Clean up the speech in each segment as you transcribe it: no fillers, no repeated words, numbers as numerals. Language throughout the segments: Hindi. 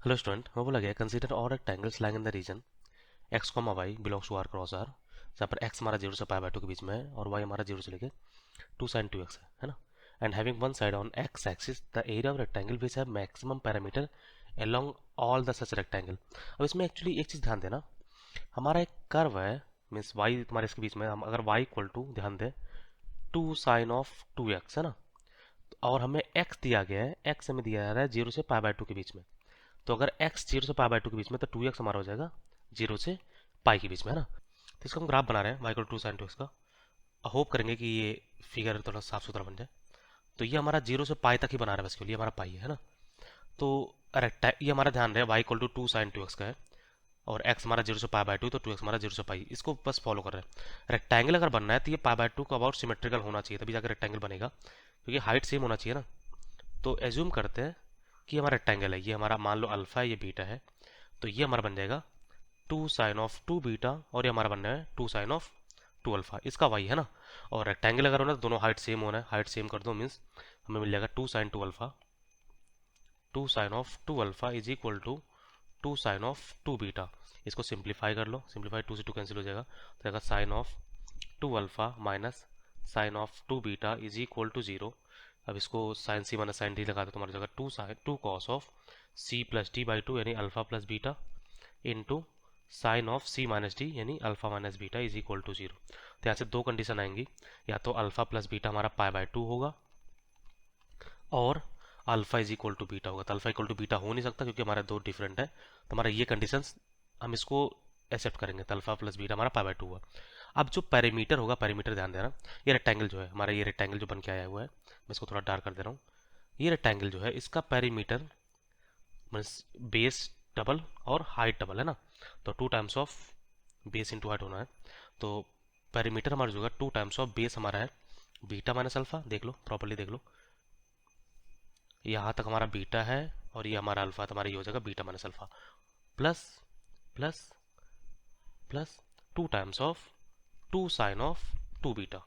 हेलो स्टूडेंट, मैं बोला गया consider all rectangles lying in the region x comma y belongs to R cross R, जहाँ पर एक्स हमारा 0 से पाई बाय 2 के बीच में है और वाई हमारा 0 से लेके 2 sin 2x है ना। And having one side on x axis the area of rectangle which have maximum parameter along all the such rectangle. अब इसमें एक्चुअली एक चीज़ ध्यान देना, हमारा एक कर्व है मीन्स वाई तुम्हारे इसके बीच में, हम अगर वाई इक्वल टू ध्यान दें 2 sin ऑफ 2x है ना, और हमें x दिया गया है, x हमें दिया जा रहा है 0 से पाई बाय 2 के बीच में। तो अगर x 0 से पाई बाय 2 के बीच में तो 2x हमारा हो जाएगा 0 से पाई के बीच में है ना। तो इसका हम ग्राफ बना रहे हैं y 2 sin 2x का। होप करेंगे कि ये फिगर थोड़ा साफ सुथरा बन जाए। तो ये हमारा 0 से पाई तक ही बना रहा है, बस के लिए हमारा पाई है ना। तो ये हमारा ध्यान रहे y 2 sin 2x का है और x हमारा 0 से पाई बाय 2, तो 2x हमारा 0 से पाई, इसको बस फॉलो कर रहे हैं। रेक्टेंगल अगर बनना है तो ये पाई बाय 2 का अबाउट सिमेट्रिकल होना चाहिए, तभी जाकर रेक्टेंगल बनेगा, क्योंकि हाइट सेम होना चाहिए ना। तो एज्यूम करते हैं कि हमारा रेक्टेंगल है, ये हमारा मान लो अल्फा है, ये बीटा है, तो ये हमारा बन जाएगा 2 साइन ऑफ 2 बीटा और ये हमारा बनना है 2 साइन ऑफ 2 अल्फा, इसका वाई है ना। और रेक्टेंगल अगर होना तो दोनों हाइट सेम होना है, हाइट सेम कर दो मीन्स हमें मिल जाएगा 2 sine 2 alpha, 2 sine of 2 alpha is equal to 2 sine of 2 beta. इसको सिंप्लीफाई कर लो, सिंप्लीफाई 2 से 2 कैंसिल हो जाएगा, तो जाएगा sine of 2 alpha minus sine of 2 beta is equal to 0। अब इसको sine C minus sine D लगा दो, तुम्हारी जगह 2 sine 2 cos of C plus D by 2 यानी alpha plus beta into sine of C minus D यानी alpha minus beta is equal to 0। तो यहाँ से दो कंडीशन आएंगी, या तो अल्फा प्लस बीटा हमारा पाई बाय 2 होगा और alpha is equal to beta होगा। तो अल्फा इक्वल टू बीटा हो नहीं सकता क्योंकि हमारा दो डिफरेंट है, तो हमारा ये कंडीशन हम इसको एक्सेप्ट करेंगे, तो अल्फा प्लस बीटा हमारा पाई बाय 2 हुआ। अब जो पैरामीटर होगा, पैरामीटर ध्यान देना, ये रेक्टेंगल जो है हमारा, ये रेक्टेंगल जो बन के आया हुआ है, मैं इसको थोड़ा डार्क कर दे रहा हूँ। ये रेक्टेंगल जो है इसका पैरीमीटर मीन्स बेस डबल और हाइट डबल है ना, तो 2 times of base into height होना है। तो पैरीमीटर हमारा जो है 2 टाइम्स ऑफ बेस हमारा है बीटा माइनस अल्फा, देख लो प्रॉपर्ली देख लो, यहाँ तक हमारा बीटा है और ये हमारा अल्फा, तो हमारा ये हो जाएगा beta minus alpha plus plus plus 2 times of 2 sine of 2 beta.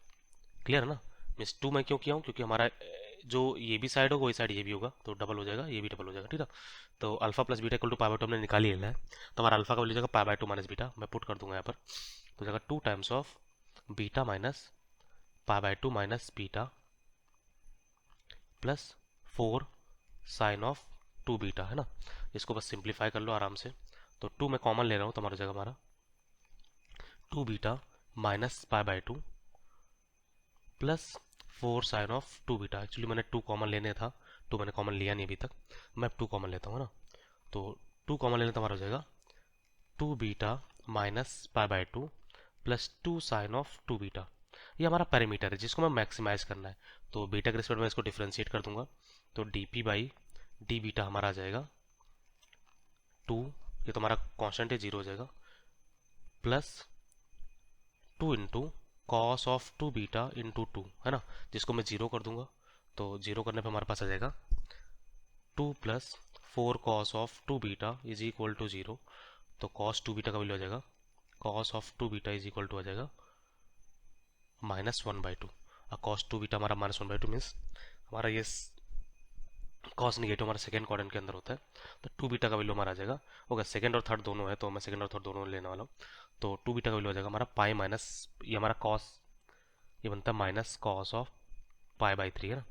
Clear है ना। मीन्स 2 मैं क्यों किया हूँ, क्योंकि हमारा जो ये भी साइड होगा वही साइड ये भी होगा, तो डबल हो जाएगा, ये भी डबल हो जाएगा, ठीक है। तो alpha plus beta equal to pi by 2 हमने निकाल ही लेना है, तो हमारा अल्फा का वैल्यू जाएगा पाई बाय 2 माइनस बीटा, मैं पुट कर दूंगा यहाँ पर, तो जाएगा 2 times of beta minus pi by 2 minus beta plus 4 sine of 2 beta है ना। इसको बस सिंप्लीफाई कर लो आराम से, तो 2 मैं कॉमन ले रहा हूँ, तो हमारा जगह हमारा 2 beta minus pi by 2 plus 4 sine of 2 beta. Actually मैंने 2 कॉमन लेने था, 2 मैंने कॉमन लिया नहीं अभी तक, मैं 2 कॉमन लेता हूँ ना, तो 2 कॉमन लेने तो हमारा हो जाएगा 2 beta minus pi by 2 plus 2 sine of 2 beta. ये हमारा पैरामीटर है जिसको मैं मैक्सिमाइज करना है, तो बीटा के रिस्पेक्ट में इसको डिफ्रेंशिएट कर दूंगा, तो D p by d beta हमारा आ जाएगा 2, ये तो हमारा कॉन्स्टेंट है 0 हो जाएगा, plus 2 into cos of 2 beta into 2 है ना, जिसको मैं 0 कर दूंगा, तो 0 करने पे हमारे पास आ जाएगा 2 plus 4 cos of 2 beta is equal to 0। तो कॉस 2 बीटा का वैल्यू आ जाएगा, cos of 2 beta is equal to आ जाएगा माइनस 1/2। और कॉस 2 बीटा हमारा माइनस 1/2 मीन्स हमारा ये कॉस निगेटिव हमारा सेकंड क्वाड्रेंट के अंदर होता है, तो 2 बीटा का वैल्यू हमारा आ जाएगा, ओके सेकंड और थर्ड दोनों है, तो मैं सेकंड और थर्ड दोनों लेने वाला हूँ। तो 2 बीटा का वैल्यू आ जाएगा हमारा पाई माइनस, ये हमारा कॉस, ये बनता है minus cos of pi by 3 है ना,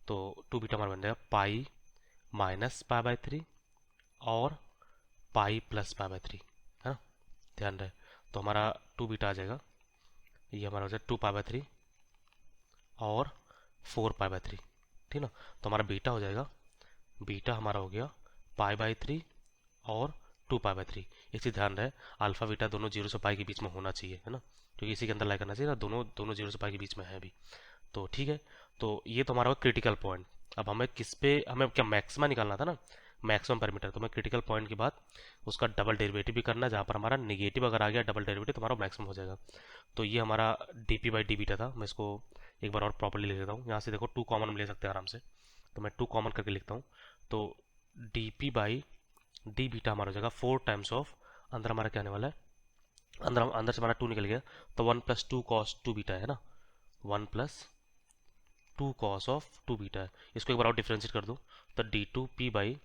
तो 2 बीटा हमारा बन जाएगा पाई माइनस पाई बाई 3 और पाई प्लस पाई बाई 3 है ना, ध्यान रहे। तो हमारा 2 बीटा आ जाएगा, ये हमारा हो जाएगा 2 पाई बाई 3 और 4 पाई बाई 3, ठीक ना। तो हमारा बीटा हो जाएगा, बीटा हमारा हो गया पाई बाई 3 और 2 पाई बाई 3। एक चीज़ ध्यान रहे, अल्फा बीटा दोनों 0 से पाई के बीच में होना चाहिए है ना, क्योंकि इसी के अंदर लाई करना चाहिए ना, दोनों दोनों 0 से पाई के बीच में है अभी, तो ठीक है। तो ये तो हमारा क्रिटिकल पॉइंट। अब हमें किस पे, हमें क्या मैक्सिमा निकालना था ना, मैक्सिमम पैरामीटर, तो मैं क्रिटिकल पॉइंट के बाद उसका डबल डेरिवेटिव भी करना है, जहाँ पर हमारा निगेटिव अगर आ गया डबल डेरिवेटिव तो हमारा मैक्सिमम हो जाएगा। तो ये हमारा D p by d beta था, मैं इसको एक बार और प्रॉपर्ली लिख देता हूँ, यहाँ से देखो 2 कॉमन हम ले सकते हैं आराम से, तो मैं 2 कॉमन करके लिखता हूँ, तो D p by d beta हमारा हो जाएगा 4 टाइम्स ऑफ, अंदर हमारा क्या आने वाला है, अंदर अंदर से हमारा 2 निकल गया, तो 1 प्लस 2 कॉस 2 बीटा है ना, 1 प्लस 2 कॉस ऑफ 2 बीटा है। इसको एक बार और डिफ्रेंशिएट कर दो, तो d two p by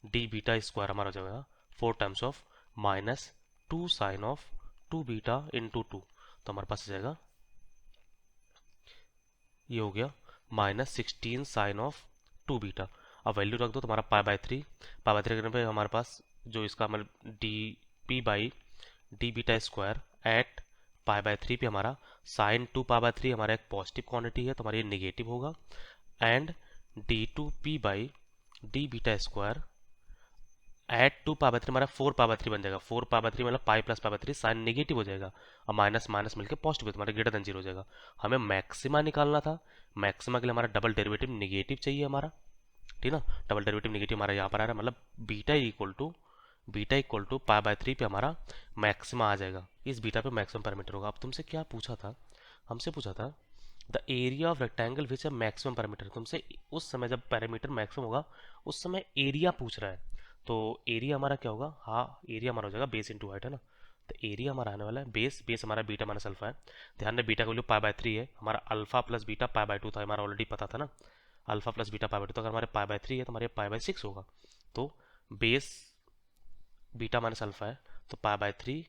d beta square हमारा हो जाएगा 4 times of minus 2 sine of 2 beta into 2, तो हमारे पास आ जाएगा, ये हो गया माइनस 16 साइन ऑफ 2 बीटा। अब वैल्यू रख दो, तुम्हारा पाई बाई थ्री करने पे हमारे पास जो इसका मतलब d p by d beta square at pi by three पे हमारा साइन 2 पाई बाई थ्री हमारा एक पॉजिटिव क्वांटिटी है, तो हमारा ये निगेटिव होगा, and d two p by d beta square at 2 pi by three हमारा 4 पाई बाई थ्री बन जाएगा। 4 पाई बाई थ्री मतलब pi plus pi by three, sine negative हो जाएगा और माइनस माइनस मिलकर पॉजिटिव, तुम्हारा ग्रेटर देन जीरो हो जाएगा। हमें मैक्सिमा निकालना था, मैक्सिमा के लिए हमारा डबल डेरिवेटिव निगेटिव चाहिए हमारा, ठीक ना। डबल डेरिवेटिव निगेटिव हमारा यहाँ पर आ रहा है, मतलब beta equal to pi by three पे हमारा मैक्सिमा आ जाएगा, इस बीटा पे मैक्सिमम पैरामीटर होगा। अब तुमसे क्या पूछा था, हमसे पूछा था the area of rectangle which है मैक्सिमम पैरामीटर। तुमसे उस समय जब पैरामीटर मैक्सिमम होगा उस समय एरिया पूछ रहा है, तो एरिया हमारा क्या होगा, हाँ एरिया हमारा हो जाएगा बेस इंटू हाइट, है ना। तो एरिया हमारा आने वाला है बेस, बेस हमारा बीटा माइनस अल्फा है। ध्यान दें बीटा का वैल्यू पाई बाई थ्री है, हमारा alpha plus beta pi by two था, हमारा ऑलरेडी पता था ना, alpha plus beta pi by two. तो अगर हमारे पाई बाई थ्री है तो हमारे पाई बाई सिक्स होगा, तो बेस बीटा माइनस अल्फा है, तो pi by three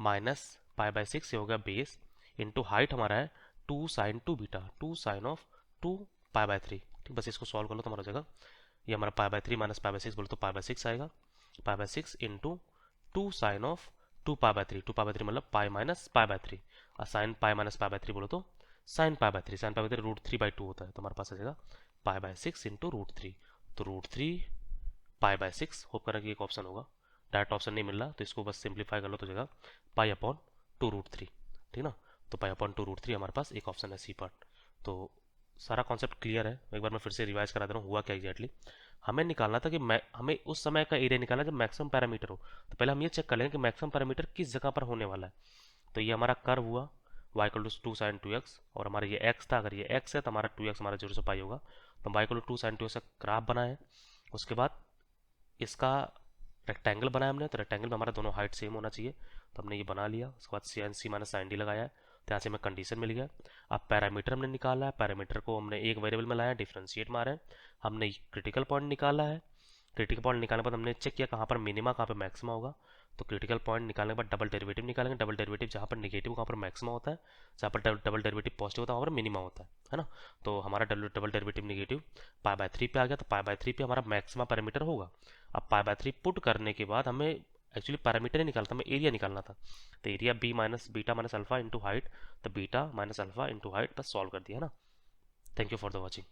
minus pi by six ये हो गया बेस इंटू हाइट हमारा है 2 sine 2 beta, 2 sine of 2 pi by three. ठीक, बस इसको सॉल्व कर लो तो हमारा हो जाएगा, ये हमारा pi by three minus pi by six बोलो तो पाई बाई सिक्स आएगा, pi by six into 2 sine of 2 pi by three, 2 pi by three मतलब pi minus pi by three, और sine pi minus pi by three बोलो तो sine pi by three, sine pi by three root three by two होता है, तो हमारे पास आ जाएगा pi by six into root three, तो root three pi by six, hope करें कि एक ऑप्शन होगा, डायरेक्ट ऑप्शन नहीं मिल रहा तो इसको बस सिंप्लीफाई कर लो तो जाएगा pi upon two root three, ठीक ना। तो pi upon two root three हमारे पास एक ऑप्शन है सी पार्ट। तो सारा कॉन्सेप्ट क्लियर है, एक बार मैं फिर से रिवाइज करा दे रहा हूँ हुआ क्या एग्जैक्टली। हमें निकालना था कि हमें उस समय का एरिया निकालना जब मैक्सिमम पैरामीटर हो, तो पहले हम ये चेक कर लेंगे कि मैक्सिमम पैरामीटर किस जगह पर होने वाला है। तो ये हमारा कर्व हुआ y equal to 2 sin 2x, और हमारा ये x था, अगर ये x है तो हमारा 2x हमारा 0 से पाई होगा, तो हम y equal to 2 sin 2x का ग्राफ बनाए। उसके बाद इसका रेक्टेंगल बनाया हमने, तो रेक्टेंगल में हमारा दोनों हाइट सेम होना चाहिए, तो हमने ये बना लिया। उसके बाद C N C minus sine D लगाया है, तो यहाँ से हमें कंडीशन मिल गया। अब पैरामीटर हमने निकाला है, पैरामीटर को हमने एक वेरिएबल में लाया, डिफ्रेंशिएट मारा है, हमने क्रिटिकल पॉइंट निकाला है। क्रिटिकल पॉइंट निकालने के बाद हमने चेक किया कहाँ पर मिनिमा कहाँ पर मैक्सिमा होगा, तो क्रिटिकल पॉइंट निकालने के बाद डबल डेरिवेटिव निकालेंगे, डबल डेरिवेटिव जहाँ पर निगेटिव वहाँ पर मैक्सिमा होता है, जहाँ पर डबल डेरिवेटिव पॉजिटिव होता है वहाँ पर मिनिमा होता है ना। तो हमारा double derivative negative pi by three पे आ गया, तो पाई बाई थ्री पे हमारा मैक्सिमा पैरामीटर होगा। अब पाई बाई थ्री पुट करने के बाद हमें एक्चुअली पैरामीटर नहीं निकालना था, हमें एरिया निकालना था, तो area B minus beta minus alpha into height, तो beta minus alpha into height बस सॉल्व कर दिया है ना। Thank you for the watching.